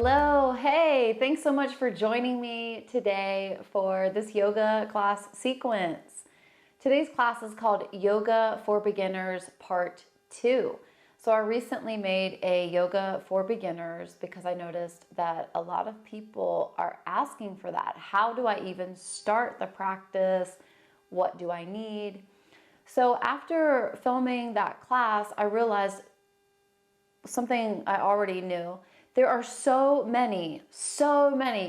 Hello, hey, thanks so much for joining me today for this yoga class sequence. Today's class is called Yoga for Beginners Part 2. So I recently made a yoga for beginners because I noticed that a lot of people are asking for that. How do I even start the practice? What do I need? So after filming that class, I realized something I already knew. There are so many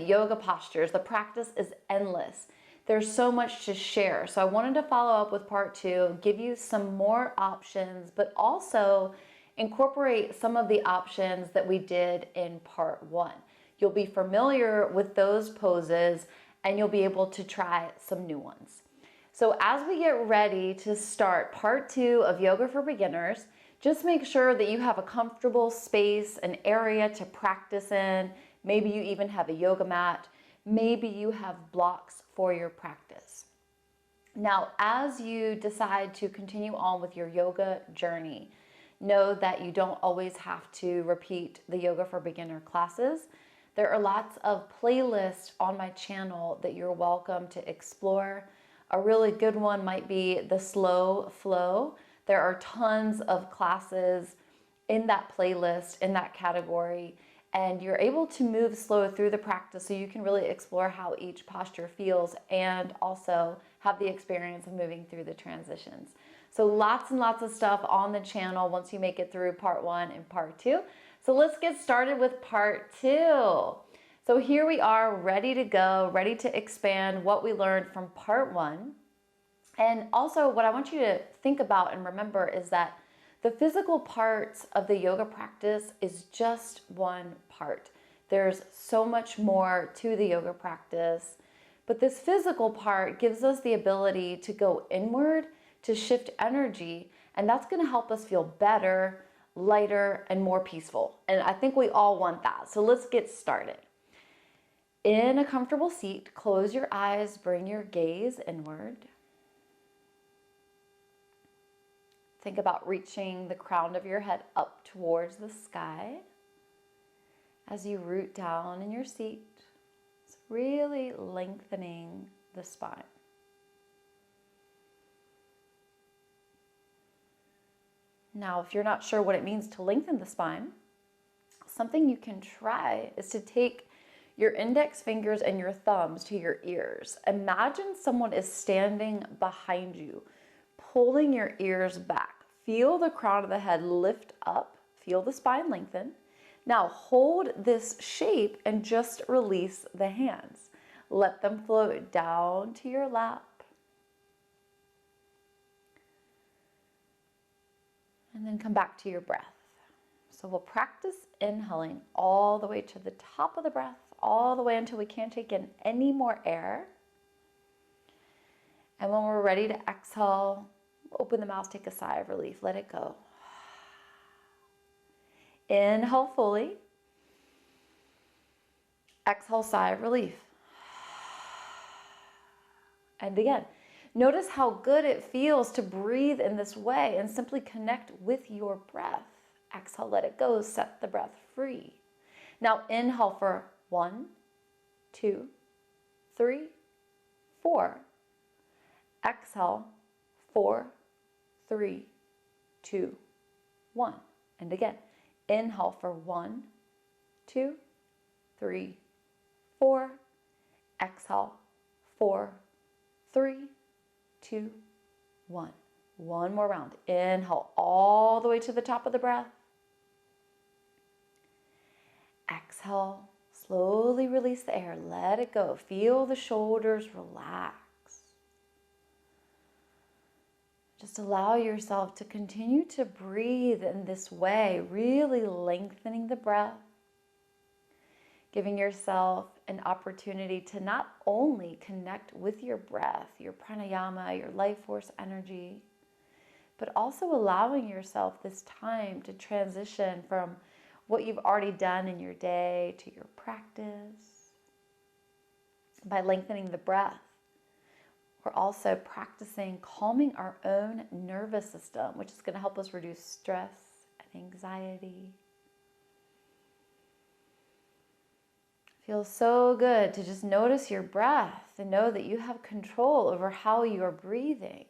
yoga postures. The practice is endless. There's so much to share. So I wanted to follow up with part 2, give you some more options, but also incorporate some of the options that we did in part 1. You'll be familiar with those poses and you'll be able to try some new ones. So as we get ready to start part 2 of Yoga for Beginners, just make sure that you have a comfortable space, an area to practice in. Maybe you even have a yoga mat. Maybe you have blocks for your practice. Now, as you decide to continue on with your yoga journey, know that you don't always have to repeat the Yoga for Beginner classes. There are lots of playlists on my channel that you're welcome to explore. A really good one might be the Slow Flow. There are tons of classes in that playlist, in that category, and you're able to move slow through the practice so you can really explore how each posture feels and also have the experience of moving through the transitions. So lots and lots of stuff on the channel once you make it through part 1 and part 2. So let's get started with part 2. So here we are, ready to go, ready to expand what we learned from part 1. And also what I want you to think about and remember is that the physical parts of the yoga practice is just one part. There's so much more to the yoga practice, but this physical part gives us the ability to go inward, to shift energy, and that's going to help us feel better, lighter, and more peaceful. And I think we all want that. So let's get started. In a comfortable seat, close your eyes, bring your gaze inward. Think about reaching the crown of your head up towards the sky as you root down in your seat. It's really lengthening the spine. Now, if you're not sure what it means to lengthen the spine, something you can try is to take your index fingers and your thumbs to your ears. Imagine someone is standing behind you, pulling your ears back. Feel the crown of the head lift up. Feel the spine lengthen. Now hold this shape and just release the hands. Let them float down to your lap. And then come back to your breath. So we'll practice inhaling all the way to the top of the breath, all the way until we can't take in any more air. And when we're ready to exhale, open the mouth, take a sigh of relief, let it go. Inhale fully. Exhale, sigh of relief. And again, notice how good it feels to breathe in this way and simply connect with your breath. Exhale, let it go, set the breath free. Now inhale for 1, 2, 3, 4. Exhale, 4, 3, 2, 1. And again, inhale for 1, 2, 3, 4. Exhale, 4, 3, 2, 1. One more round. Inhale all the way to the top of the breath. Exhale, slowly release the air. Let it go. Feel the shoulders relax. Just allow yourself to continue to breathe in this way, really lengthening the breath, giving yourself an opportunity to not only connect with your breath, your pranayama, your life force energy, but also allowing yourself this time to transition from what you've already done in your day to your practice. By lengthening the breath, we're also practicing calming our own nervous system, which is going to help us reduce stress and anxiety. Feels so good to just notice your breath and know that you have control over how you are breathing.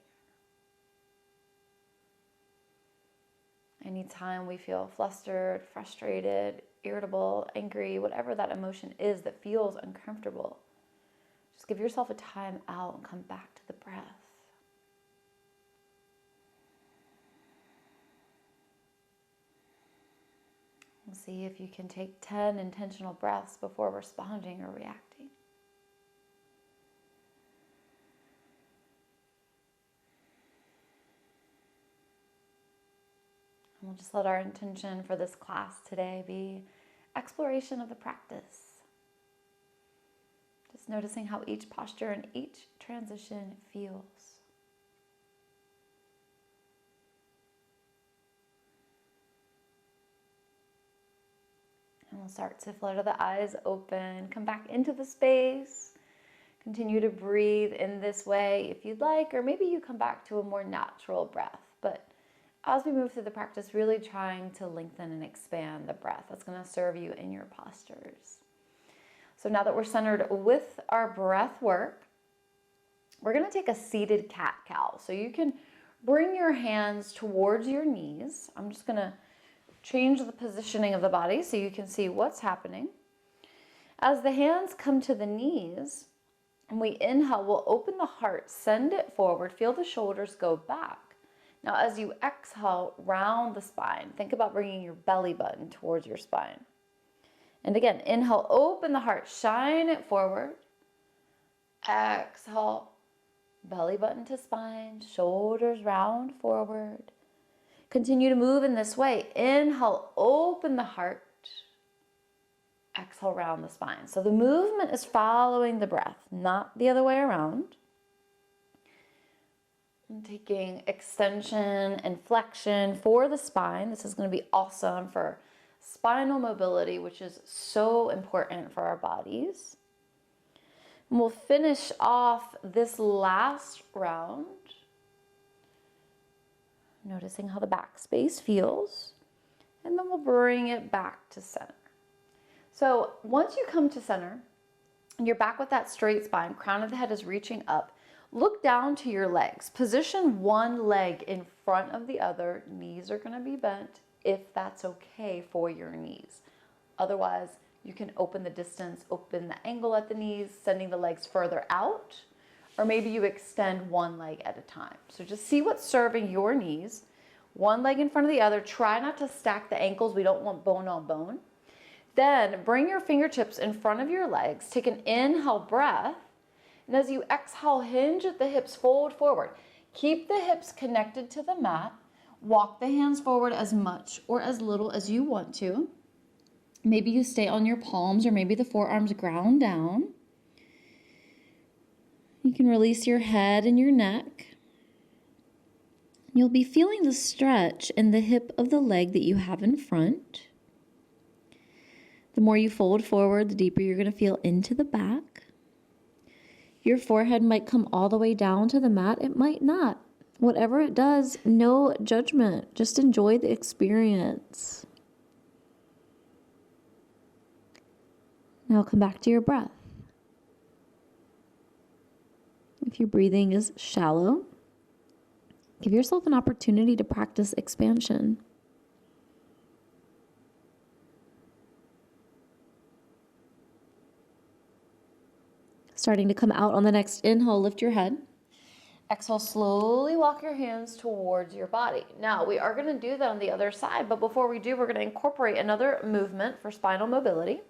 Anytime we feel flustered, frustrated, irritable, angry, whatever that emotion is that feels uncomfortable, just give yourself a time out and come back to the breath. And see if you can take 10 intentional breaths before responding or reacting. And we'll just let our intention for this class today be exploration of the practice. Just noticing how each posture and each transition feels. And we'll start to flutter the eyes open, come back into the space. Continue to breathe in this way if you'd like, or maybe you come back to a more natural breath. But as we move through the practice, really trying to lengthen and expand the breath. That's going to serve you in your postures. So now that we're centered with our breath work, we're going to take a seated cat-cow. So you can bring your hands towards your knees. I'm just going to change the positioning of the body so you can see what's happening. As the hands come to the knees, and we inhale, we'll open the heart, send it forward, feel the shoulders go back. Now as you exhale, round the spine. Think about bringing your belly button towards your spine. And again, inhale, open the heart, shine it forward. Exhale, belly button to spine, shoulders round forward. Continue to move in this way. Inhale, open the heart. Exhale, round the spine. So the movement is following the breath, not the other way around. I'm taking extension and flexion for the spine. This is going to be awesome for spinal mobility, which is so important for our bodies. And we'll finish off this last round, noticing how the back space feels, and then we'll bring it back to center. So once you come to center, and you're back with that straight spine, crown of the head is reaching up, look down to your legs. Position one leg in front of the other. Knees are going to be bent if that's okay for your knees. Otherwise, you can open the distance, open the angle at the knees, sending the legs further out, or maybe you extend one leg at a time. So just see what's serving your knees. One leg in front of the other. Try not to stack the ankles. We don't want bone on bone. Then bring your fingertips in front of your legs. Take an inhale breath. And as you exhale, hinge at the hips, fold forward. Keep the hips connected to the mat. Walk the hands forward as much or as little as you want to. Maybe you stay on your palms, or maybe the forearms ground down. You can release your head and your neck. You'll be feeling the stretch in the hip of the leg that you have in front. The more you fold forward, the deeper you're going to feel into the back. Your forehead might come all the way down to the mat. It might not. Whatever it does, no judgment. Just enjoy the experience. Now come back to your breath. If your breathing is shallow, give yourself an opportunity to practice expansion. Starting to come out on the next inhale, lift your head. Exhale, slowly walk your hands towards your body. Now, we are going to do that on the other side, but before we do, we're going to incorporate another movement for spinal mobility.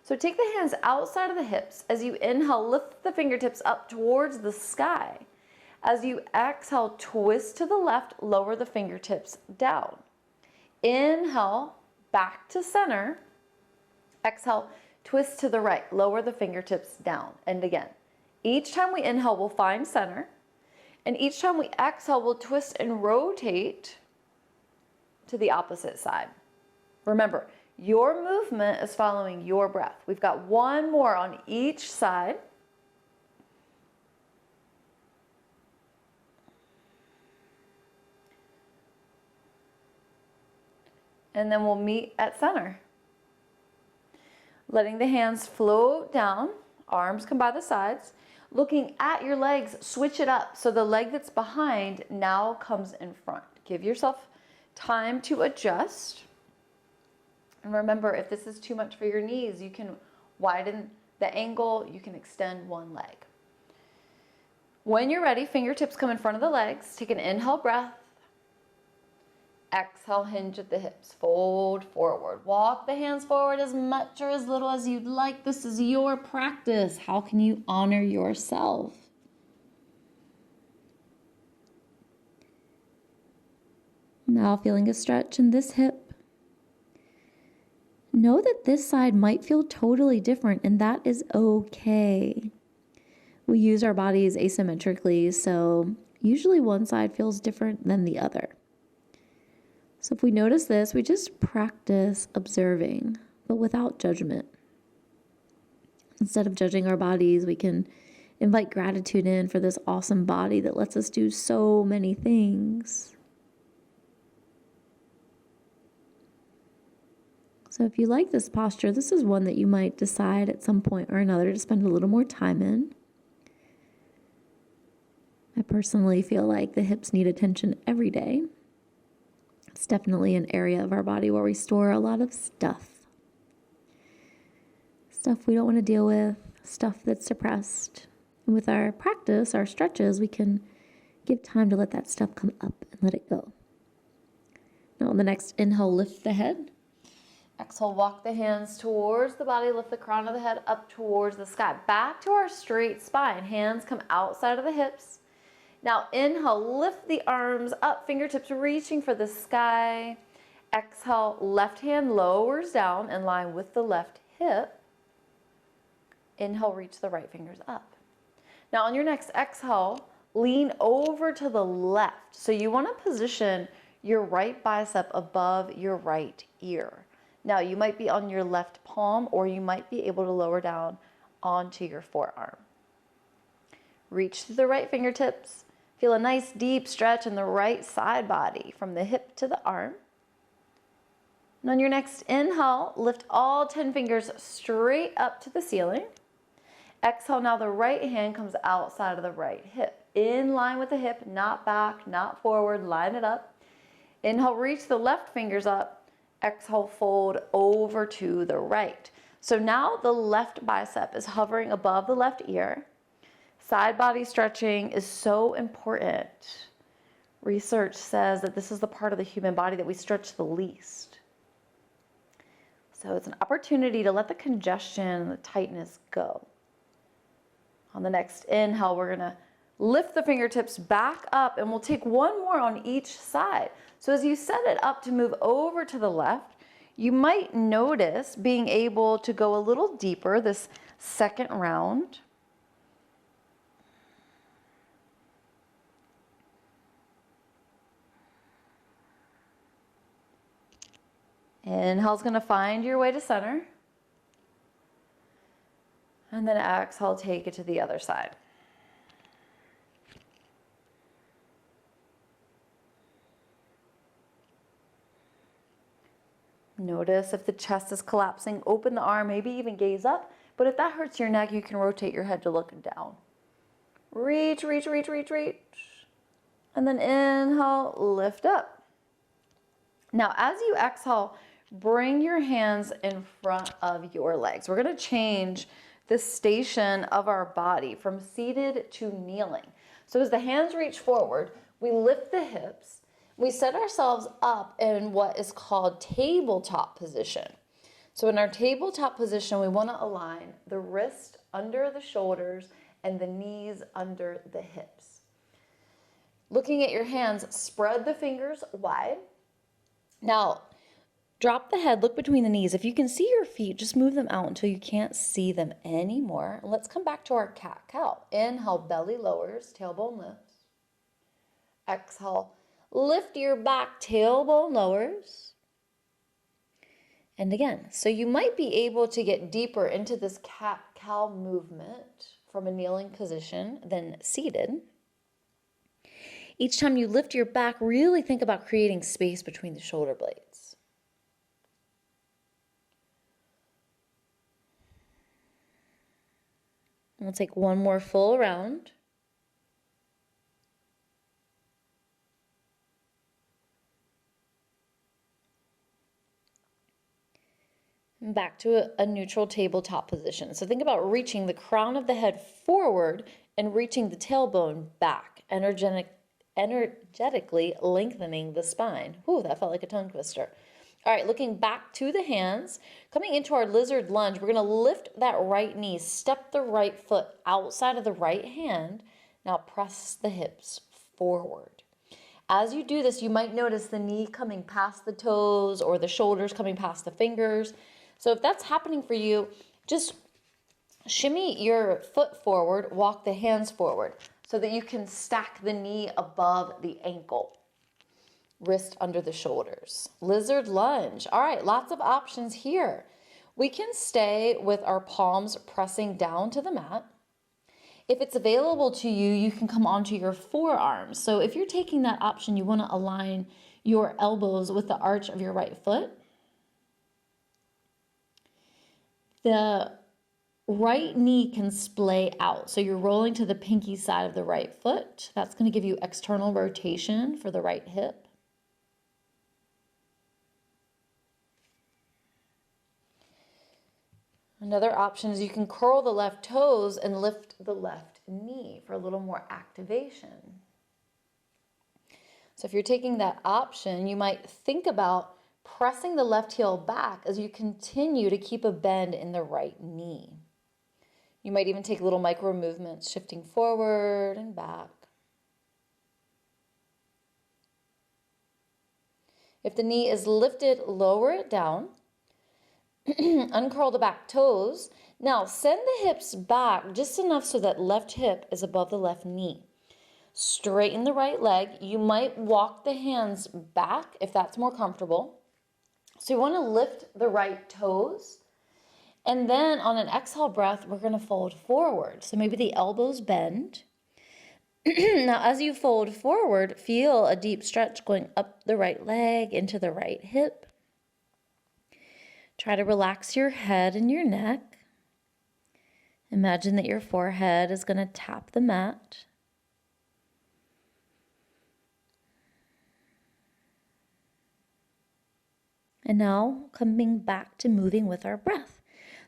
So take the hands outside of the hips. As you inhale, lift the fingertips up towards the sky. As you exhale, twist to the left, lower the fingertips down. Inhale, back to center. Exhale, twist to the right, lower the fingertips down. And again, each time we inhale, we'll find center. And each time we exhale, we'll twist and rotate to the opposite side. Remember, your movement is following your breath. We've got one more on each side. And then we'll meet at center. Letting the hands float down, arms come by the sides. Looking at your legs, switch it up. So the leg that's behind now comes in front. Give yourself time to adjust. And remember, if this is too much for your knees, you can widen the angle, you can extend one leg. When you're ready, fingertips come in front of the legs. Take an inhale breath. Exhale, hinge at the hips. Fold forward. Walk the hands forward as much or as little as you'd like. This is your practice. How can you honor yourself? Now feeling a stretch in this hip. Know that this side might feel totally different, and that is okay. We use our bodies asymmetrically, so usually one side feels different than the other. So if we notice this, we just practice observing, but without judgment. Instead of judging our bodies, we can invite gratitude in for this awesome body that lets us do so many things. So if you like this posture, this is one that you might decide at some point or another to spend a little more time in. I personally feel like the hips need attention every day. It's definitely an area of our body where we store a lot of stuff. Stuff we don't want to deal with, stuff that's suppressed. And with our practice, our stretches, we can give time to let that stuff come up and let it go. Now on the next inhale, lift the head. Exhale, walk the hands towards the body, lift the crown of the head up towards the sky. Back to our straight spine. Hands come outside of the hips. Now inhale, lift the arms up, fingertips reaching for the sky. Exhale, left hand lowers down in line with the left hip. Inhale, reach the right fingers up. Now on your next exhale, lean over to the left. So you want to position your right bicep above your right ear. Now you might be on your left palm, or you might be able to lower down onto your forearm. Reach to the right fingertips. Feel a nice deep stretch in the right side body from the hip to the arm. And on your next inhale, lift all 10 fingers straight up to the ceiling. Exhale, now the right hand comes outside of the right hip. In line with the hip, not back, not forward, line it up. Inhale, reach the left fingers up. Exhale, fold over to the right. So now the left bicep is hovering above the left ear. Side body stretching is so important. Research says that this is the part of the human body that we stretch the least. So it's an opportunity to let the congestion and the tightness go. On the next inhale, we're gonna lift the fingertips back up, and we'll take one more on each side. So as you set it up to move over to the left, you might notice being able to go a little deeper this second round. Inhale's going to find your way to center. And then exhale, take it to the other side. Notice if the chest is collapsing, open the arm, maybe even gaze up. But if that hurts your neck, you can rotate your head to look down. Reach, reach, reach, reach, reach. And then inhale, lift up. Now, as you exhale, bring your hands in front of your legs. We're going to change the station of our body from seated to kneeling. So as the hands reach forward, we lift the hips. We set ourselves up in what is called tabletop position. So in our tabletop position, we want to align the wrist under the shoulders and the knees under the hips. Looking at your hands, spread the fingers wide. Now, drop the head, look between the knees. If you can see your feet, just move them out until you can't see them anymore. Let's come back to our cat-cow. Inhale, belly lowers, tailbone lifts. Exhale, lift your back, tailbone lowers. And again, so you might be able to get deeper into this cat-cow movement from a kneeling position than seated. Each time you lift your back, really think about creating space between the shoulder blades. We'll take one more full round. And back to a neutral tabletop position. So think about reaching the crown of the head forward and reaching the tailbone back, energetically lengthening the spine. Ooh, that felt like a tongue twister. All right, looking back to the hands, coming into our lizard lunge, we're going to lift that right knee, step the right foot outside of the right hand. Now press the hips forward. As you do this, you might notice the knee coming past the toes or the shoulders coming past the fingers. So if that's happening for you, just shimmy your foot forward, walk the hands forward so that you can stack the knee above the ankle. Wrist under the shoulders. Lizard lunge. All right, lots of options here. We can stay with our palms pressing down to the mat. If it's available to you, you can come onto your forearms. So if you're taking that option, you want to align your elbows with the arch of your right foot. The right knee can splay out. So you're rolling to the pinky side of the right foot. That's going to give you external rotation for the right hip. Another option is you can curl the left toes and lift the left knee for a little more activation. So if you're taking that option, you might think about pressing the left heel back as you continue to keep a bend in the right knee. You might even take little micro movements, shifting forward and back. If the knee is lifted, lower it down. Uncurl the back toes. Now send the hips back just enough so that left hip is above the left knee. Straighten the right leg. You might walk the hands back if that's more comfortable. So you want to lift the right toes. And then on an exhale breath, we're going to fold forward. So maybe the elbows bend. Now as you fold forward, feel a deep stretch going up the right leg into the right hip. Try to relax your head and your neck. Imagine that your forehead is going to tap the mat. And now coming back to moving with our breath.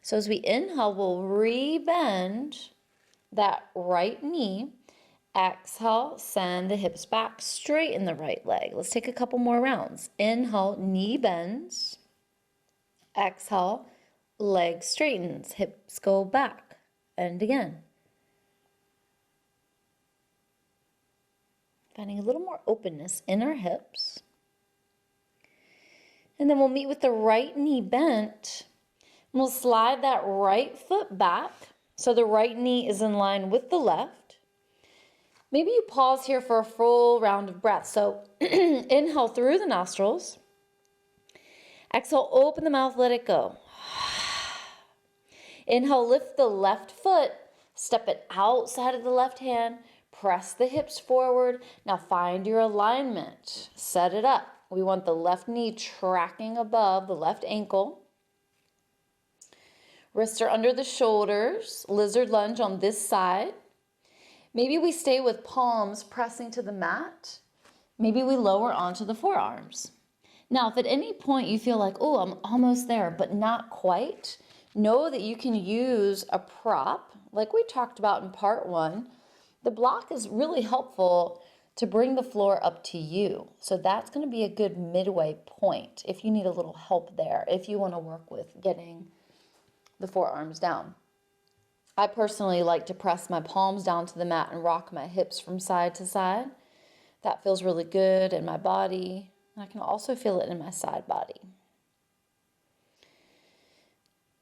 So as we inhale, we'll re-bend that right knee. Exhale, send the hips back, straighten the right leg. Let's take a couple more rounds. Inhale, knee bends. Exhale, leg straightens, hips go back, and again. Finding a little more openness in our hips. And then we'll meet with the right knee bent. And we'll slide that right foot back so the right knee is in line with the left. Maybe you pause here for a full round of breath. So inhale through the nostrils. Exhale, open the mouth, let it go. Inhale, lift the left foot, step it outside of the left hand, press the hips forward. Now find your alignment, set it up. We want the left knee tracking above the left ankle. Wrists are under the shoulders, lizard lunge on this side. Maybe we stay with palms pressing to the mat. Maybe we lower onto the forearms. Now, if at any point you feel like, oh, I'm almost there, but not quite, know that you can use a prop, like we talked about in part 1. The block is really helpful to bring the floor up to you. So that's going to be a good midway point if you need a little help there, if you want to work with getting the forearms down. I personally like to press my palms down to the mat and rock my hips from side to side. That feels really good in my body. I can also feel it in my side body.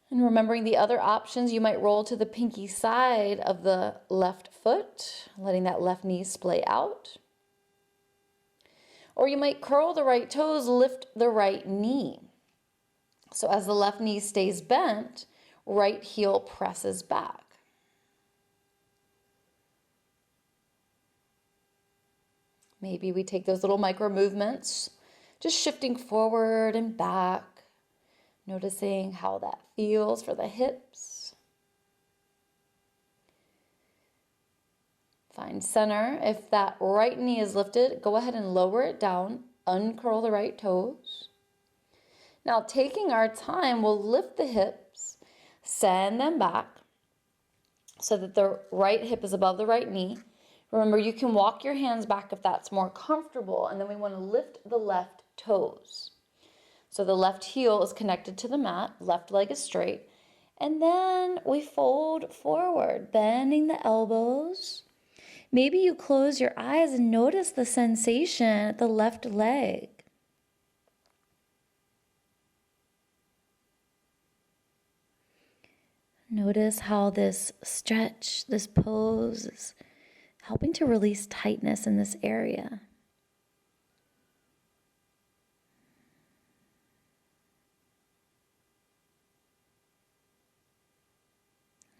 And remembering the other options, you might roll to the pinky side of the left foot, letting that left knee splay out. Or you might curl the right toes, lift the right knee. So as the left knee stays bent, right heel presses back. Maybe we take those little micro movements, just shifting forward and back, noticing how that feels for the hips. Find center. If that right knee is lifted, go ahead and lower it down. Uncurl the right toes. Now, taking our time, we'll lift the hips, send them back so that the right hip is above the right knee. Remember, you can walk your hands back if that's more comfortable, and then we want to lift the left toes. So the left heel is connected to the mat, left leg is straight, and then we fold forward, bending the elbows. Maybe you close your eyes and notice the sensation at the left leg. Notice how this stretch, this pose is helping to release tightness in this area.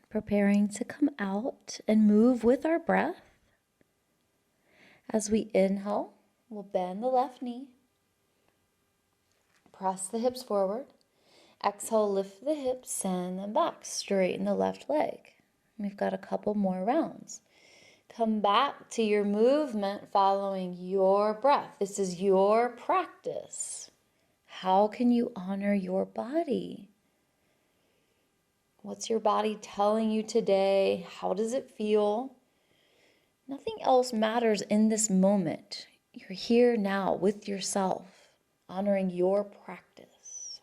Preparing to come out and move with our breath. As we inhale, we'll bend the left knee. Press the hips forward. Exhale, lift the hips, send them back. Straighten the left leg. We've got a couple more rounds. Come back to your movement following your breath. This is your practice. How can you honor your body? What's your body telling you today? How does it feel? Nothing else matters in this moment. You're here now with yourself, honoring your practice.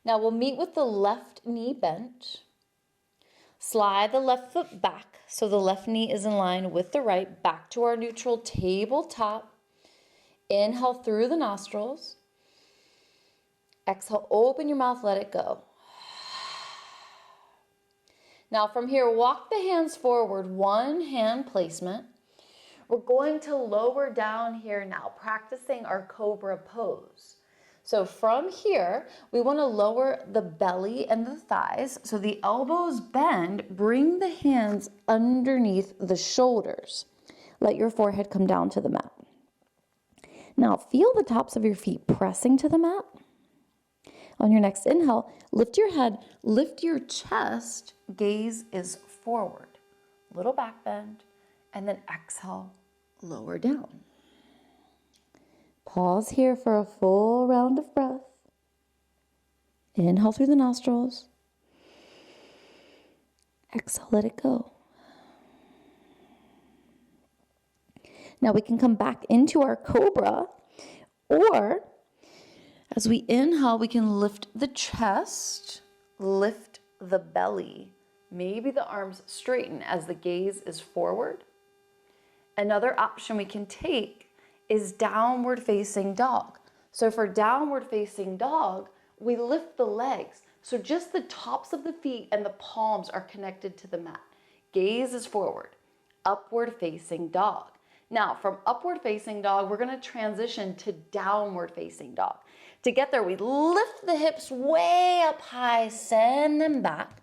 Now we'll meet with the left knee bent. Slide the left foot back so the left knee is in line with the right. Back to our neutral tabletop. Inhale through the nostrils. Exhale, open your mouth, let it go. Now from here, walk the hands forward, one hand placement. We're going to lower down here now, practicing our Cobra Pose. So from here, we want to lower the belly and the thighs. So the elbows bend, bring the hands underneath the shoulders. Let your forehead come down to the mat. Now feel the tops of your feet pressing to the mat. On your next inhale, lift your head, lift your chest, gaze is forward. Little back bend, and then exhale, lower down. Pause here for a full round of breath. Inhale through the nostrils. Exhale, let it go. Now we can come back into our cobra, or as we inhale, we can lift the chest, lift the belly. Maybe the arms straighten as the gaze is forward. Another option we can take is downward facing dog. So for downward facing dog, we lift the legs. So just the tops of the feet and the palms are connected to the mat. Gaze is forward. Upward facing dog. Now from upward facing dog, we're going to transition to downward facing dog. To get there, we lift the hips way up high, send them back.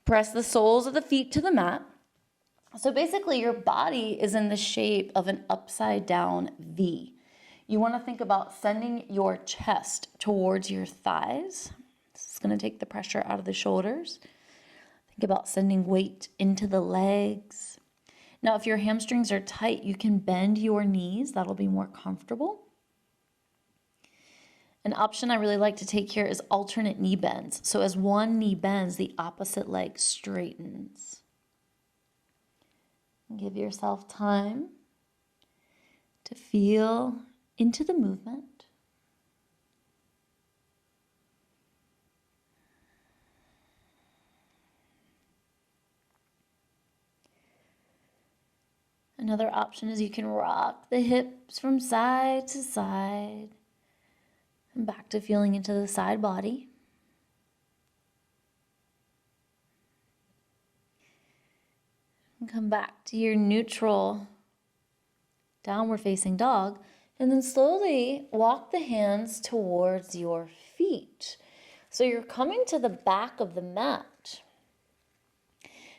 Press the soles of the feet to the mat. So basically your body is in the shape of an upside down V. You want to think about sending your chest towards your thighs. This is going to take the pressure out of the shoulders. Think about sending weight into the legs. Now, if your hamstrings are tight, you can bend your knees. That'll be more comfortable. An option I really like to take here is alternate knee bends. So as one knee bends, the opposite leg straightens. Give yourself time to feel into the movement. Another option is you can rock the hips from side to side and back to feeling into the side body. And come back to your neutral downward facing dog, and then slowly walk the hands towards your feet. So you're coming to the back of the mat.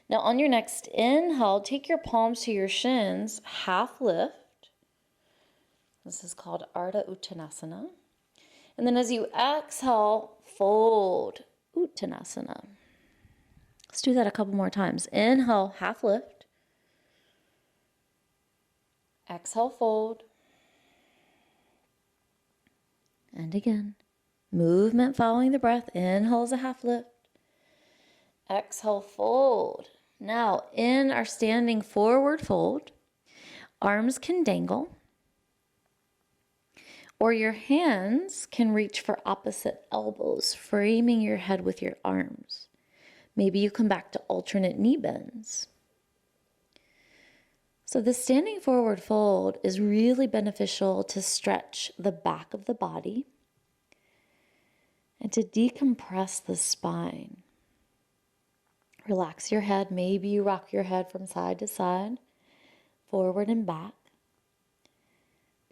Now on your next inhale, take your palms to your shins, half lift. This is called Ardha Uttanasana. And then as you exhale, fold Uttanasana. Let's do that a couple more times. Inhale, half lift. Exhale, fold. And again. Movement following the breath. Inhale is a half lift. Exhale, fold. Now, in our standing forward fold, arms can dangle, or your hands can reach for opposite elbows, framing your head with your arms. Maybe you come back to alternate knee bends. So the standing forward fold is really beneficial to stretch the back of the body and to decompress the spine. Relax your head. Maybe you rock your head from side to side, forward and back.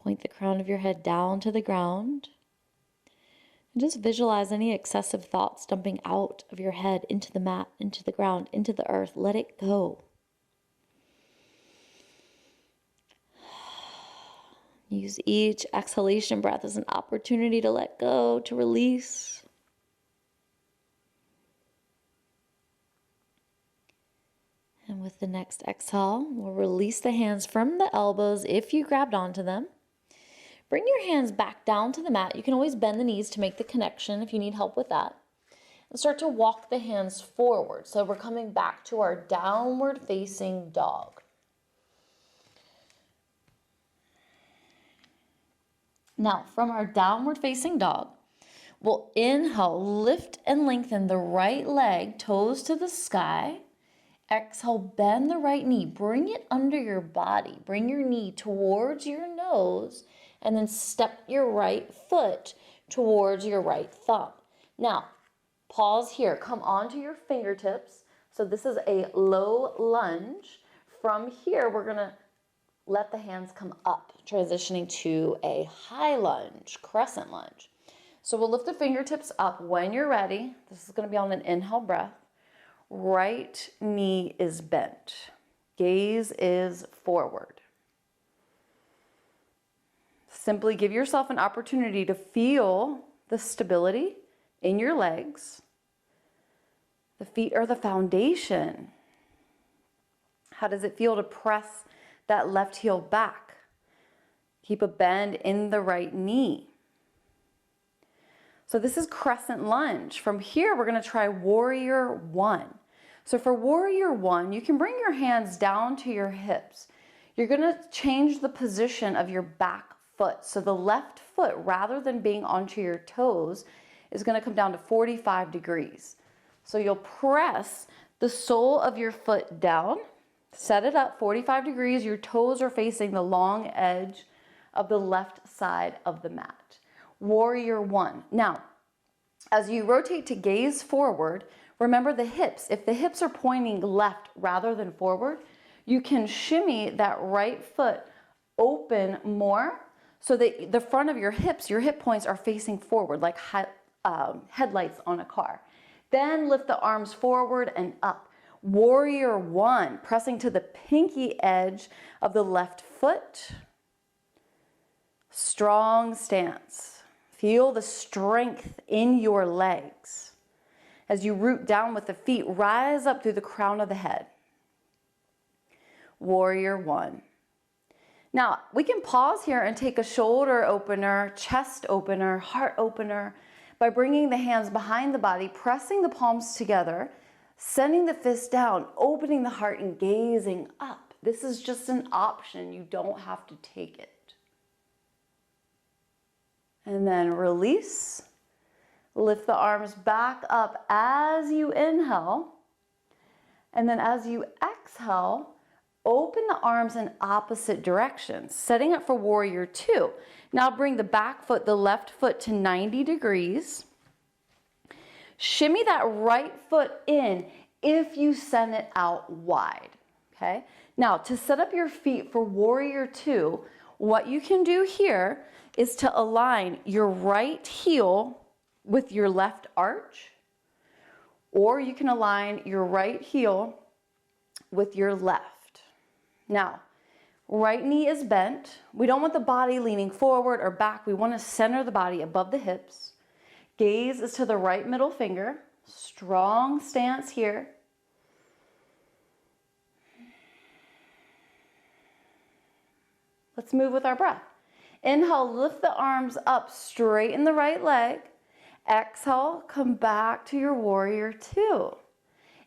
Point the crown of your head down to the ground. And just visualize any excessive thoughts dumping out of your head into the mat, into the ground, into the earth. Let it go. Use each exhalation breath as an opportunity to let go, to release. And with the next exhale, we'll release the hands from the elbows if you grabbed onto them. Bring your hands back down to the mat. You can always bend the knees to make the connection if you need help with that. And start to walk the hands forward. So we're coming back to our downward facing dog. Now, from our downward facing dog, we'll inhale, lift and lengthen the right leg, toes to the sky. Exhale, bend the right knee, bring it under your body. Bring your knee towards your nose and then step your right foot towards your right thumb. Now, pause here, come onto your fingertips. So this is a low lunge. From here, we're gonna let the hands come up, transitioning to a high lunge, crescent lunge. So we'll lift the fingertips up when you're ready. This is gonna be on an inhale breath. Right knee is bent. Gaze is forward. Simply give yourself an opportunity to feel the stability in your legs. The feet are the foundation. How does it feel to press that left heel back? Keep a bend in the right knee. So this is crescent lunge. From here, we're going to try warrior one. So for warrior one, you can bring your hands down to your hips. You're going to change the position of your back foot. So the left foot, rather than being onto your toes, is going to come down to 45 degrees. So you'll press the sole of your foot down, set it up 45 degrees. Your toes are facing the long edge of the left side of the mat. Warrior one. Now, as you rotate to gaze forward, remember the hips. If the hips are pointing left rather than forward, you can shimmy that right foot open more so that the front of your hips, your hip points are facing forward like headlights on a car. Then lift the arms forward and up. Warrior one, pressing to the pinky edge of the left foot. Strong stance. Feel the strength in your legs. As you root down with the feet, rise up through the crown of the head. Warrior one. Now, we can pause here and take a shoulder opener, chest opener, heart opener by bringing the hands behind the body, pressing the palms together, sending the fist down, opening the heart and gazing up. This is just an option. You don't have to take it. And then release. Lift the arms back up as you inhale. And then as you exhale, open the arms in opposite directions, setting up for warrior two. Now bring the back foot, the left foot to 90 degrees. Shimmy that right foot in if you send it out wide, okay? Now to set up your feet for warrior two, what you can do here is to align your right heel with your left arch, or you can align your right heel with your left. Now, right knee is bent. We don't want the body leaning forward or back. We want to center the body above the hips. Gaze is to the right middle finger. Strong stance here. Let's move with our breath. Inhale, lift the arms up, straighten the right leg. Exhale, come back to your warrior two.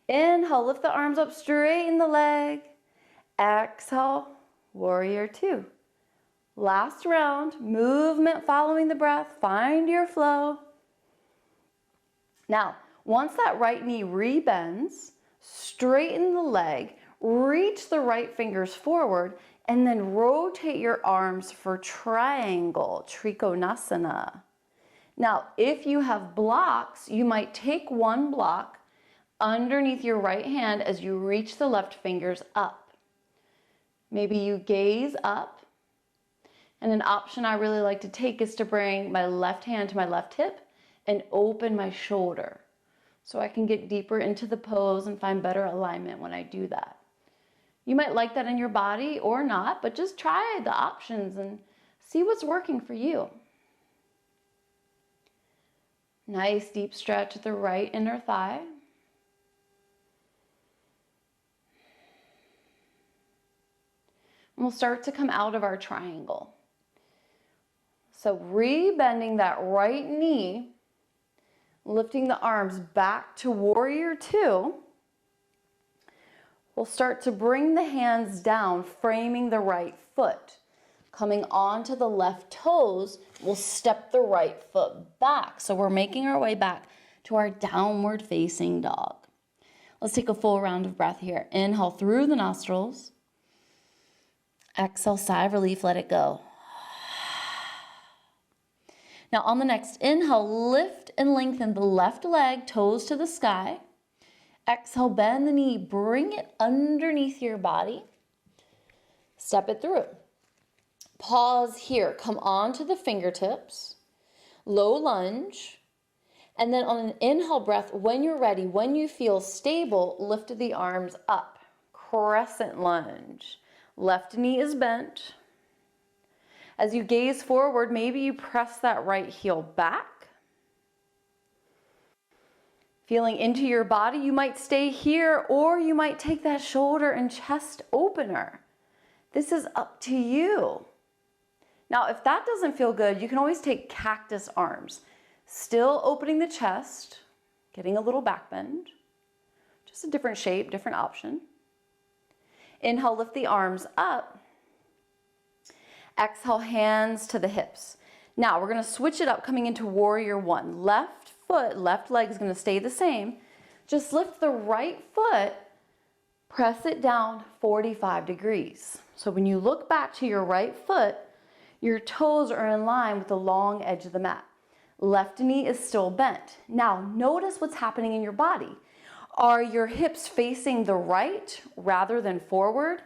Inhale, lift the arms up, straighten the leg. Exhale, warrior two. Last round, movement following the breath, find your flow. Now, once that right knee rebends, straighten the leg, reach the right fingers forward, and then rotate your arms for triangle, Trikonasana. Now, if you have blocks, you might take one block underneath your right hand as you reach the left fingers up. Maybe you gaze up, and an option I really like to take is to bring my left hand to my left hip and open my shoulder so I can get deeper into the pose and find better alignment when I do that. You might like that in your body or not, but just try the options and see what's working for you. Nice deep stretch at the right inner thigh. And we'll start to come out of our triangle. So rebending that right knee, lifting the arms back to warrior two. We'll start to bring the hands down, framing the right foot. Coming onto the left toes, we'll step the right foot back. So we're making our way back to our downward facing dog. Let's take a full round of breath here. Inhale through the nostrils. Exhale, sigh of relief, let it go. Now on the next inhale, lift and lengthen the left leg, toes to the sky. Exhale, bend the knee, bring it underneath your body. Step it through. Pause here, come onto the fingertips, low lunge, and then on an inhale breath, when you're ready, when you feel stable, lift the arms up. Crescent lunge. Left knee is bent. As you gaze forward, maybe you press that right heel back. Feeling into your body, you might stay here or you might take that shoulder and chest opener. This is up to you. Now, if that doesn't feel good, you can always take cactus arms. Still opening the chest, getting a little back bend. Just a different shape, different option. Inhale, lift the arms up. Exhale, hands to the hips. Now, we're going to switch it up coming into warrior one. Left foot, left leg is going to stay the same. Just lift the right foot, press it down 45 degrees. So when you look back to your right foot, your toes are in line with the long edge of the mat. Left knee is still bent. Now, notice what's happening in your body. Are your hips facing the right rather than forward?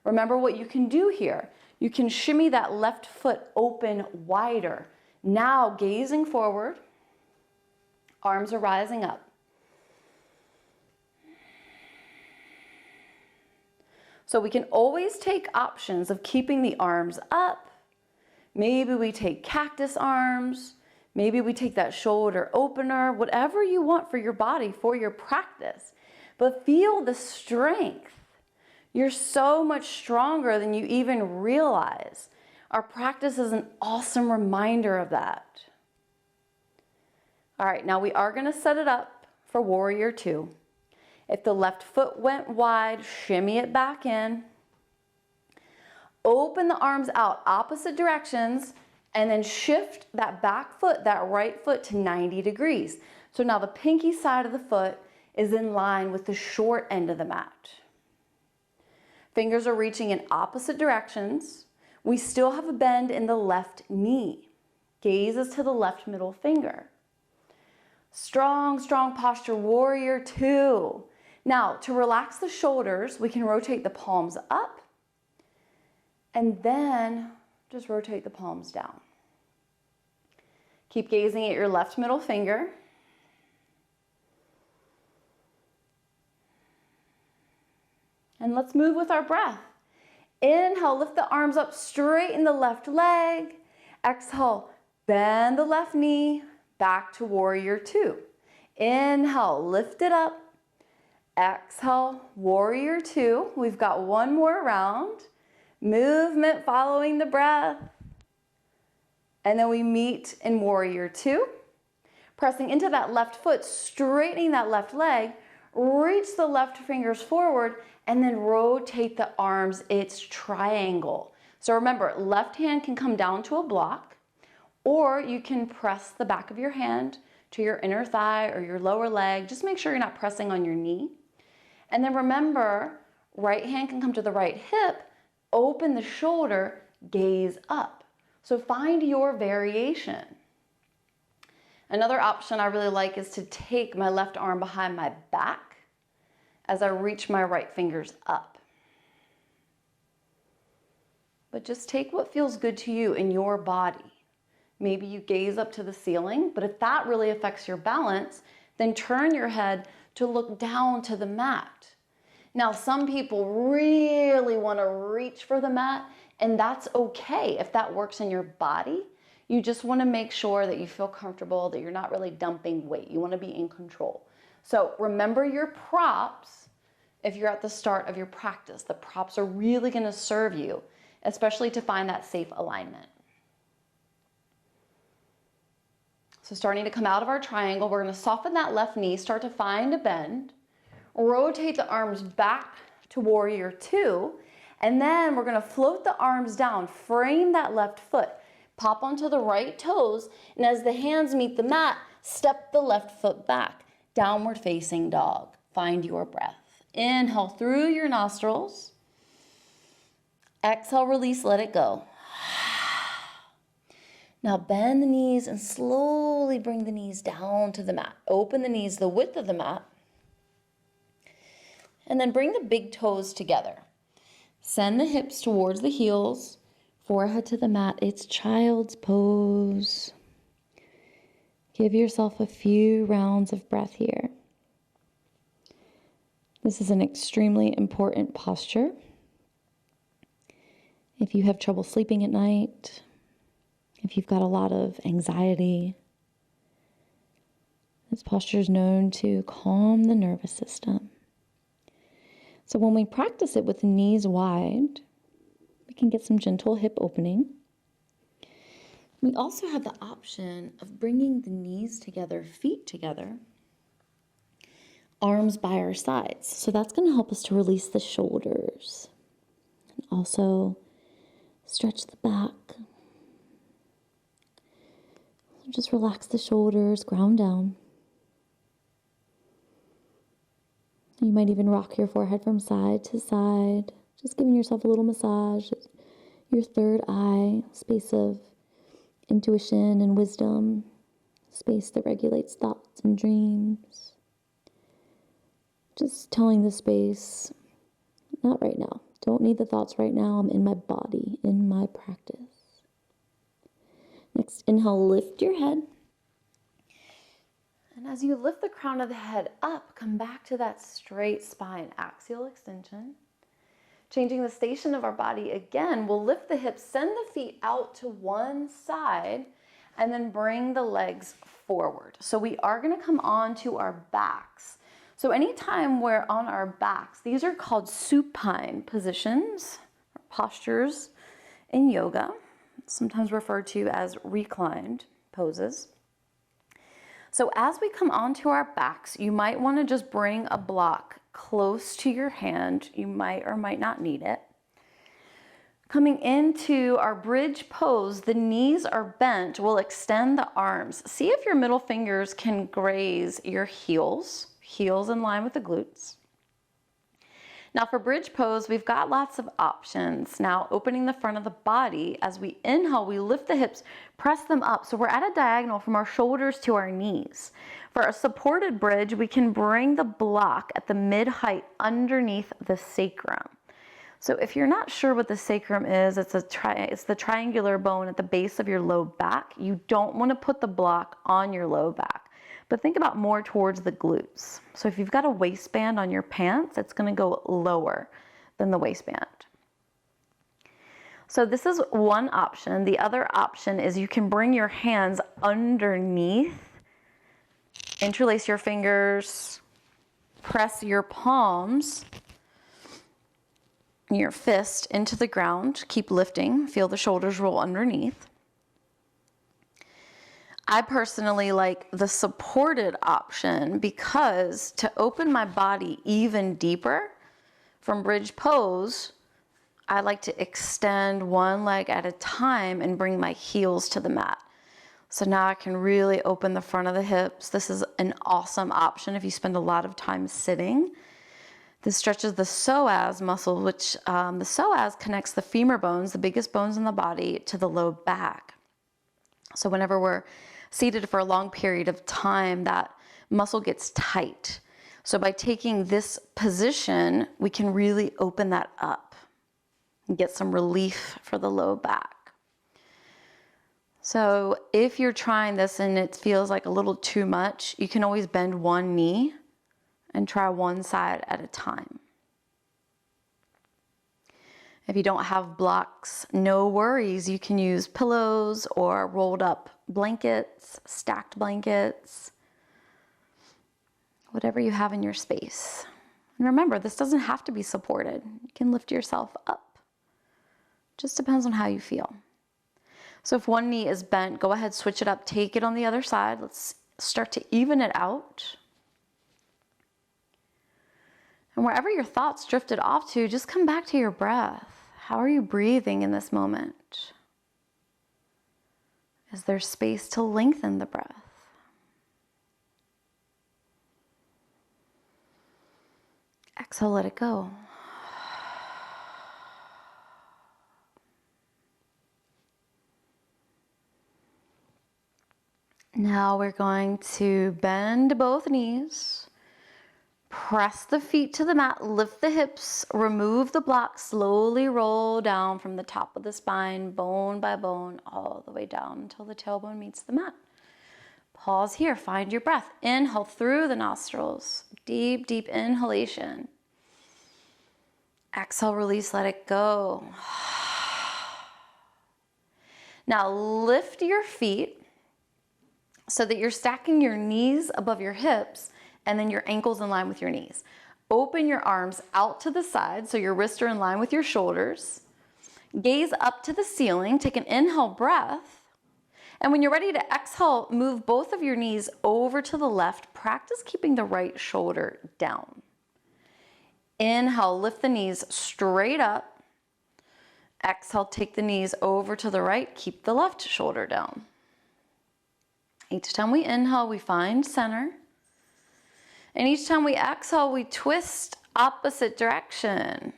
Remember what you can do here. You can shimmy that left foot open wider. Now, gazing forward, arms are rising up. So we can always take options of keeping the arms up. Maybe we take cactus arms. Maybe we take that shoulder opener, whatever you want for your body, for your practice. But feel the strength. You're so much stronger than you even realize. Our practice is an awesome reminder of that. All right, now we are going to set it up for warrior two. If the left foot went wide, shimmy it back in. Open the arms out opposite directions and then shift that back foot, that right foot to 90 degrees. So now the pinky side of the foot is in line with the short end of the mat. Fingers are reaching in opposite directions. We still have a bend in the left knee. Gaze is to the left middle finger. Strong, strong posture, warrior two. Now, to relax the shoulders, we can rotate the palms up and then just rotate the palms down. Keep gazing at your left middle finger. And let's move with our breath. Inhale, lift the arms up, straighten the left leg. Exhale, bend the left knee, back to warrior two. Inhale, lift it up. Exhale, warrior two. We've got one more round. movement following the breath. And then we meet in warrior two. Pressing into that left foot, straightening that left leg, reach the left fingers forward, and then rotate the arms. It's triangle. So remember, left hand can come down to a block, or you can press the back of your hand to your inner thigh or your lower leg. Just make sure you're not pressing on your knee. And then remember, right hand can come to the right hip, open the shoulder, gaze up. So find your variation. Another option I really like is to take my left arm behind my back as I reach my right fingers up. But just take what feels good to you in your body. Maybe you gaze up to the ceiling, but if that really affects your balance, then turn your head to look down to the mat. Now, some people really want to reach for the mat, and that's okay if that works in your body. You just want to make sure that you feel comfortable, that you're not really dumping weight. You want to be in control. So remember your props if you're at the start of your practice. The props are really going to serve you, especially to find that safe alignment. So starting to come out of our triangle, we're going to soften that left knee, start to find a bend, rotate the arms back to warrior two, and then we're going to float the arms down, frame that left foot, pop onto the right toes, and as the hands meet the mat, step the left foot back, downward facing dog. Find your breath. Inhale through your nostrils. Exhale, release, let it go. Now bend the knees and slowly bring the knees down to the mat. Open the knees the width of the mat. And then bring the big toes together. Send the hips towards the heels. Forehead to the mat. It's child's pose. Give yourself a few rounds of breath here. This is an extremely important posture. If you have trouble sleeping at night, if you've got a lot of anxiety, this posture is known to calm the nervous system. So when we practice it with the knees wide, we can get some gentle hip opening. We also have the option of bringing the knees together, feet together, arms by our sides. So that's going to help us to release the shoulders and also stretch the back. Just relax the shoulders, ground down. You might even rock your forehead from side to side, just giving yourself a little massage. Your third eye, space of intuition and wisdom, space that regulates thoughts and dreams. Just telling the space, not right now. Don't need the thoughts right now. I'm in my body, in my practice. Next, inhale, lift your head. And as you lift the crown of the head up, come back to that straight spine, axial extension. Changing the station of our body again, we'll lift the hips, send the feet out to one side, and then bring the legs forward. So we are going to come on to our backs. So anytime we're on our backs, these are called supine positions, or postures in yoga, sometimes referred to as reclined poses. So as we come onto our backs, you might want to just bring a block close to your hand. You might or might not need it. Coming into our bridge pose, the knees are bent. We'll extend the arms. See if your middle fingers can graze your heels in line with the glutes. Now for bridge pose, we've got lots of options. Now opening the front of the body, as we inhale, we lift the hips, press them up. So we're at a diagonal from our shoulders to our knees. For a supported bridge, we can bring the block at the mid-height underneath the sacrum. So if you're not sure what the sacrum is, it's the triangular bone at the base of your low back. You don't want to put the block on your low back. But think about more towards the glutes. So if you've got a waistband on your pants, it's going to go lower than the waistband. So this is one option. The other option is you can bring your hands underneath, interlace your fingers, press your palms your fist into the ground. Keep lifting. Feel the shoulders roll underneath. I personally like the supported option because to open my body even deeper from bridge pose, I like to extend one leg at a time and bring my heels to the mat. So now I can really open the front of the hips. This is an awesome option if you spend a lot of time sitting. This stretches the psoas muscle, which the psoas connects the femur bones, the biggest bones in the body, to the low back. So whenever we're seated for a long period of time, that muscle gets tight. So by taking this position, we can really open that up and get some relief for the low back. So if you're trying this and it feels like a little too much, you can always bend one knee and try one side at a time. If you don't have blocks, no worries. You can use pillows or rolled up blankets, stacked blankets, whatever you have in your space. And remember, this doesn't have to be supported. You can lift yourself up. Just depends on how you feel. So if one knee is bent, go ahead, switch it up, take it on the other side. Let's start to even it out. And wherever your thoughts drifted off to, just come back to your breath. How are you breathing in this moment? Is there space to lengthen the breath? Exhale, let it go. Now we're going to bend both knees, press the feet to the mat, lift the hips, remove the blocks, slowly roll down from the top of the spine, bone by bone, all the way down until the tailbone meets the mat. Pause here, find your breath. Inhale through the nostrils, deep, deep inhalation. Exhale, release, let it go. Now lift your feet so that you're stacking your knees above your hips and then your ankles in line with your knees. Open your arms out to the side so your wrists are in line with your shoulders. Gaze up to the ceiling, take an inhale breath. And when you're ready to exhale, move both of your knees over to the left. Practice keeping the right shoulder down. Inhale, lift the knees straight up. Exhale, take the knees over to the right. Keep the left shoulder down. Each time we inhale, we find center. And each time we exhale, we twist opposite direction.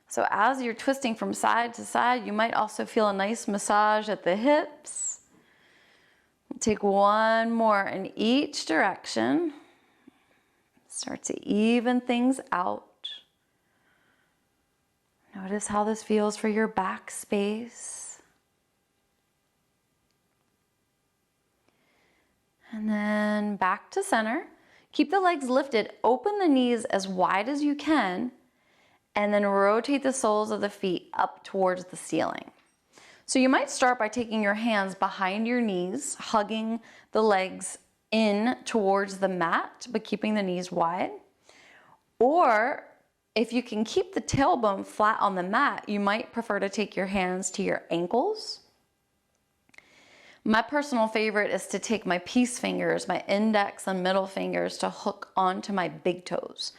So as you're twisting from side to side, you might also feel a nice massage at the hips. Take one more in each direction. Start to even things out. Notice how this feels for your back space. And then back to center. Keep the legs lifted. Open the knees as wide as you can. And then rotate the soles of the feet up towards the ceiling. So you might start by taking your hands behind your knees, hugging the legs in towards the mat, but keeping the knees wide. Or if you can keep the tailbone flat on the mat, you might prefer to take your hands to your ankles. My personal favorite is to take my peace fingers, my index and middle fingers, to hook onto my big toes.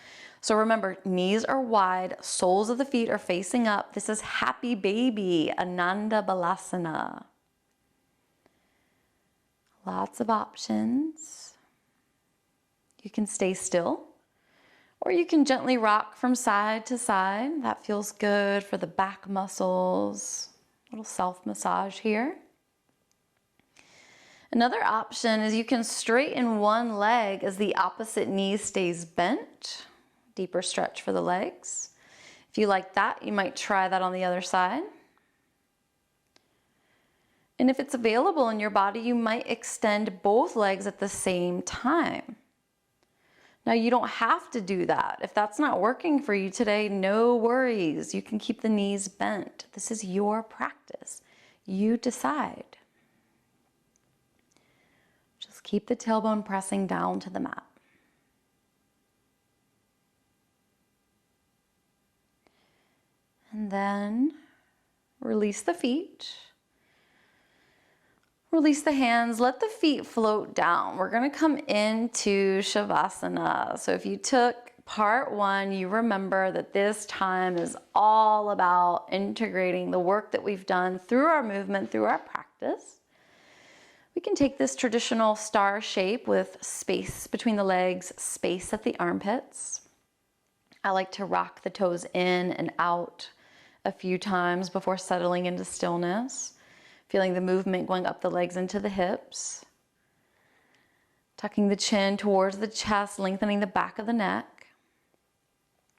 So remember, knees are wide, soles of the feet are facing up. This is happy baby, Ananda Balasana. Lots of options. You can stay still, or you can gently rock from side to side. That feels good for the back muscles. A little self-massage here. Another option is you can straighten one leg as the opposite knee stays bent. Deeper stretch for the legs. If you like that, you might try that on the other side. And if it's available in your body, you might extend both legs at the same time. Now, you don't have to do that. If that's not working for you today, no worries. You can keep the knees bent. This is your practice. You decide. Just keep the tailbone pressing down to the mat. Release the feet. Release the hands, let the feet float down. We're gonna come into Savasana. So if you took part one, you remember that this time is all about integrating the work that we've done through our movement, through our practice. We can take this traditional star shape with space between the legs, space at the armpits. I like to rock the toes in and out a few times before settling into stillness. Feeling the movement going up the legs into the hips. Tucking the chin towards the chest, lengthening the back of the neck.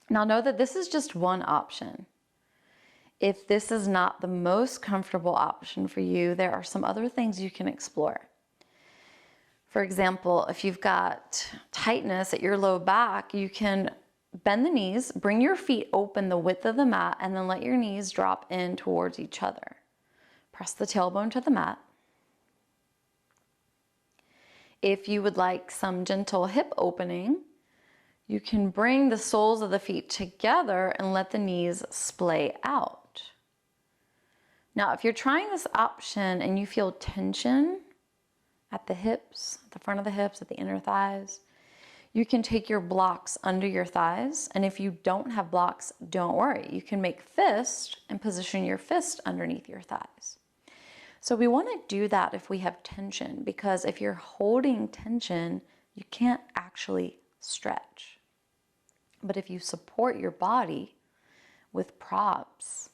Now know that this is just one option. If this is not the most comfortable option for you, there are some other things you can explore. For example, if you've got tightness at your low back, you can bend the knees, bring your feet open the width of the mat, and then let your knees drop in towards each other. Press the tailbone to the mat. If you would like some gentle hip opening, you can bring the soles of the feet together and let the knees splay out. Now, if you're trying this option and you feel tension at the hips, at the front of the hips, at the inner thighs, you can take your blocks under your thighs. And if you don't have blocks, don't worry. You can make fist and position your fist underneath your thighs. So we want to do that if we have tension, because if you're holding tension, you can't actually stretch. But if you support your body with props,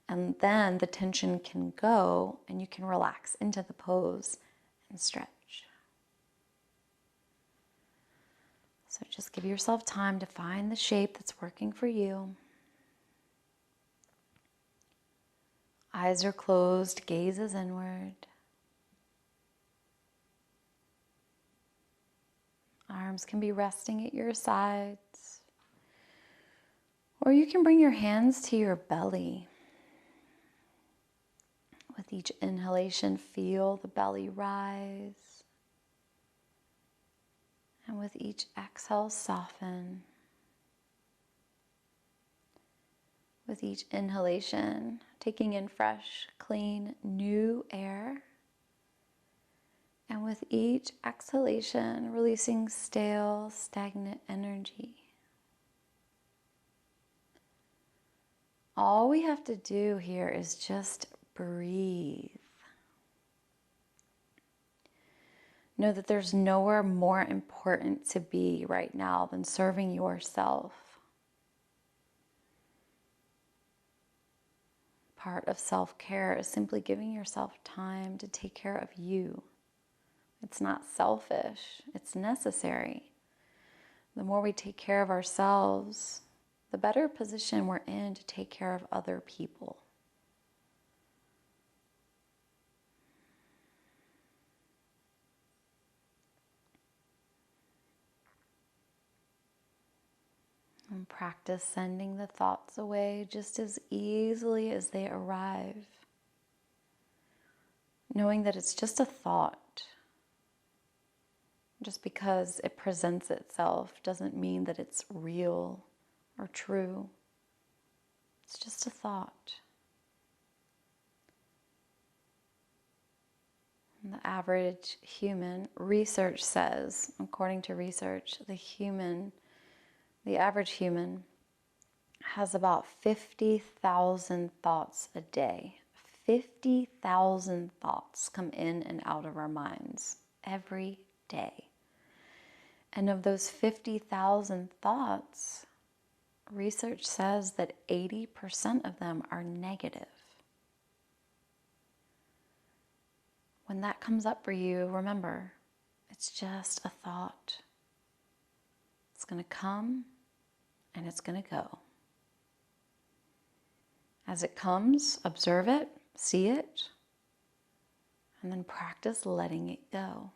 and then the tension can go and you can relax into the pose and stretch. So just give yourself time to find the shape that's working for you. Eyes are closed, gaze is inward. Arms can be resting at your sides. Or you can bring your hands to your belly. With each inhalation, feel the belly rise. And with each exhale, soften. With each inhalation, taking in fresh, clean, new air. And with each exhalation, releasing stale, stagnant energy. All we have to do here is just breathe. Know that there's nowhere more important to be right now than serving yourself. Part of self-care is simply giving yourself time to take care of you. It's not selfish, it's necessary. The more we take care of ourselves, the better position we're in to take care of other people. And practice sending the thoughts away just as easily as they arrive. Knowing that it's just a thought. Just because it presents itself doesn't mean that it's real or true. It's just a thought. And the average human, research says, according to research, the average human has about 50,000 thoughts a day. 50,000 thoughts come in and out of our minds every day. And of those 50,000 thoughts, research says that 80% of them are negative. When that comes up for you, remember, it's just a thought. It's going to come and it's going to go. As it comes, observe it, see it, and then practice letting it go.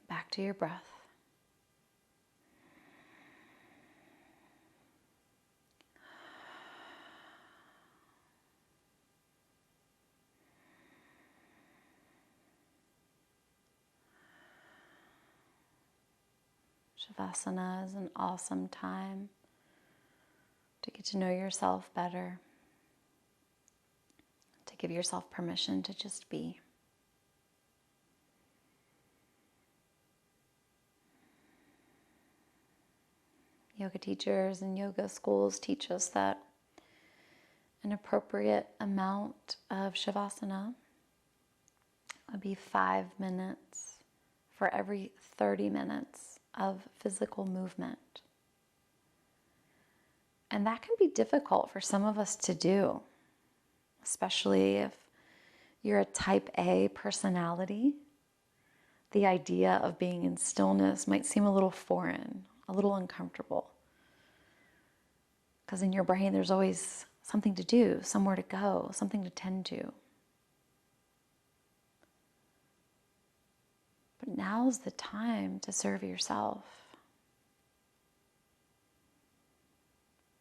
Back to your breath. Savasana is an awesome time to get to know yourself better, to give yourself permission to just be. Yoga teachers and yoga schools teach us that an appropriate amount of Savasana would be 5 minutes for every 30 minutes of physical movement. And that can be difficult for some of us to do, especially if you're a type A personality. The idea of being in stillness might seem a little foreign, a little uncomfortable. Because in your brain, there's always something to do, somewhere to go, something to tend to. But now's the time to serve yourself,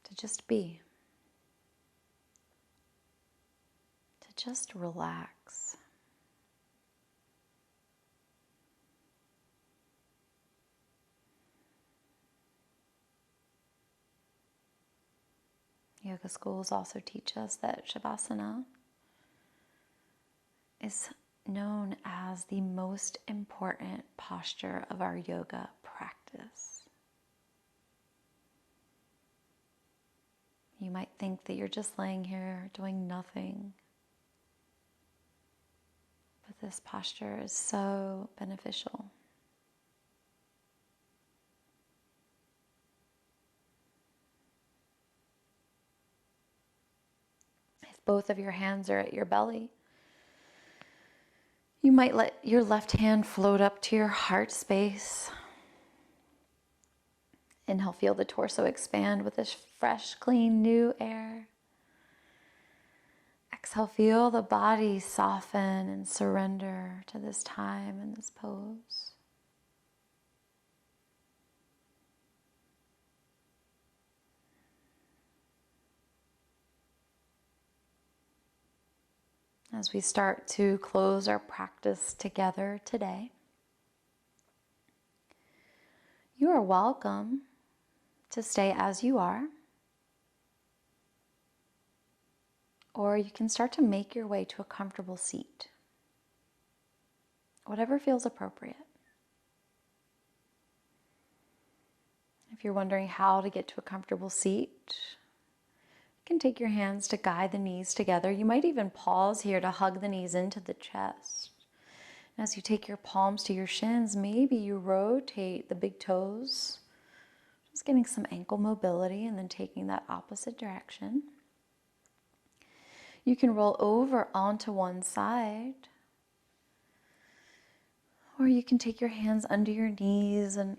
to just be, to just relax. Yoga schools also teach us that Savasana is known as the most important posture of our yoga practice. You might think that you're just laying here doing nothing, but this posture is so beneficial. If both of your hands are at your belly, you might let your left hand float up to your heart space. Inhale, feel the torso expand with this fresh, clean, new air. Exhale, feel the body soften and surrender to this time and this pose. As we start to close our practice together today, you are welcome to stay as you are, or you can start to make your way to a comfortable seat, whatever feels appropriate. If you're wondering how to get to a comfortable seat, you can take your hands to guide the knees together. You might even pause here to hug the knees into the chest. And as you take your palms to your shins, maybe you rotate the big toes, just getting some ankle mobility and then taking that opposite direction. You can roll over onto one side, or you can take your hands under your knees and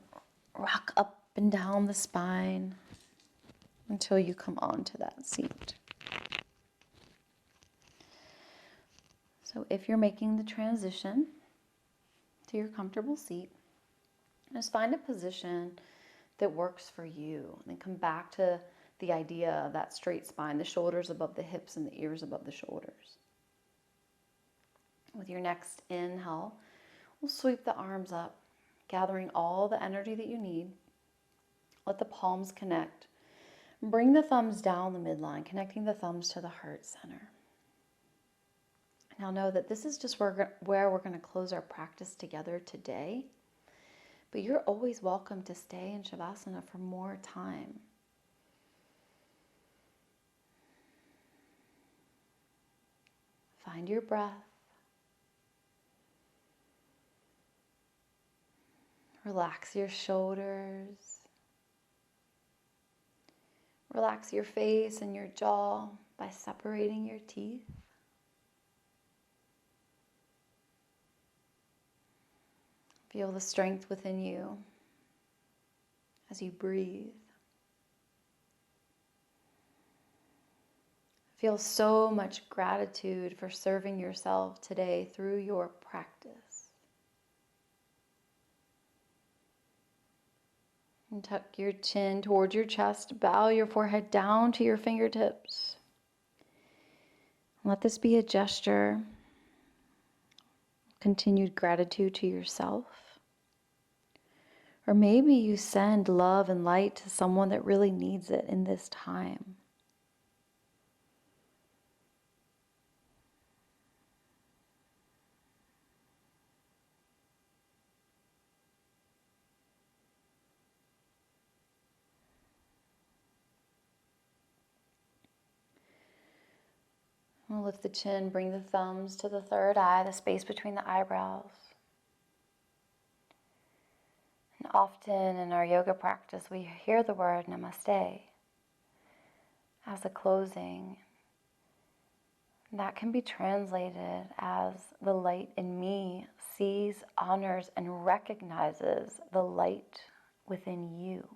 rock up and down the spine until you come onto that seat. So if you're making the transition to your comfortable seat, just find a position that works for you. And then come back to the idea of that straight spine, the shoulders above the hips and the ears above the shoulders. With your next inhale, we'll sweep the arms up, gathering all the energy that you need. Let the palms connect. Bring the thumbs down the midline, connecting the thumbs to the heart center. Now know that this is just where we're going to close our practice together today. But you're always welcome to stay in Savasana for more time. Find your breath. Relax your shoulders. Relax your face and your jaw by separating your teeth. Feel the strength within you as you breathe. Feel so much gratitude for serving yourself today through your practice. And tuck your chin towards your chest, bow your forehead down to your fingertips. Let this be a gesture of continued gratitude to yourself Or maybe you send love and light to someone that really needs it in this time. We'll lift the chin, bring the thumbs to the third eye, the space between the eyebrows. And often in our yoga practice, we hear the word namaste as a closing. That can be translated as the light in me sees, honors, and recognizes the light within you.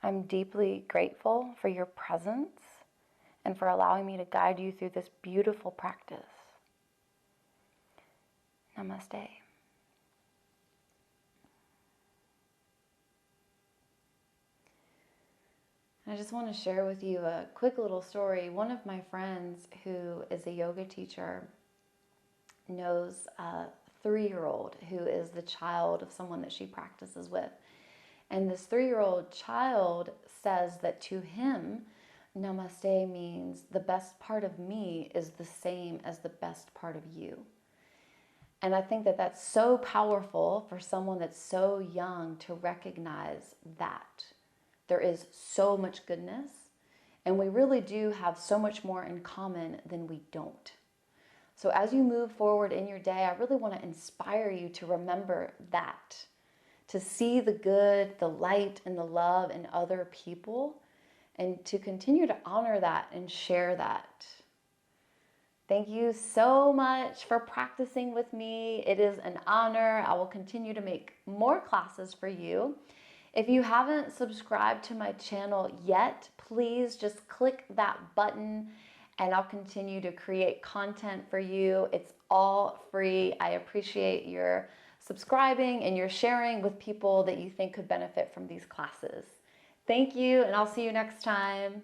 I'm deeply grateful for your presence and for allowing me to guide you through this beautiful practice. Namaste. I just want to share with you a quick little story. One of my friends who is a yoga teacher knows a 3-year-old who is the child of someone that she practices with. And this 3-year-old child says that to him, namaste means the best part of me is the same as the best part of you. And I think that that's so powerful for someone that's so young to recognize that. There is so much goodness, and we really do have so much more in common than we don't. So as you move forward in your day, I really want to inspire you to remember that, to see the good, the light, and the love in other people, and to continue to honor that and share that. Thank you so much for practicing with me. It is an honor. I will continue to make more classes for you. If you haven't subscribed to my channel yet, please just click that button and I'll continue to create content for you. It's all free. I appreciate your subscribing and your sharing with people that you think could benefit from these classes. Thank you, and I'll see you next time.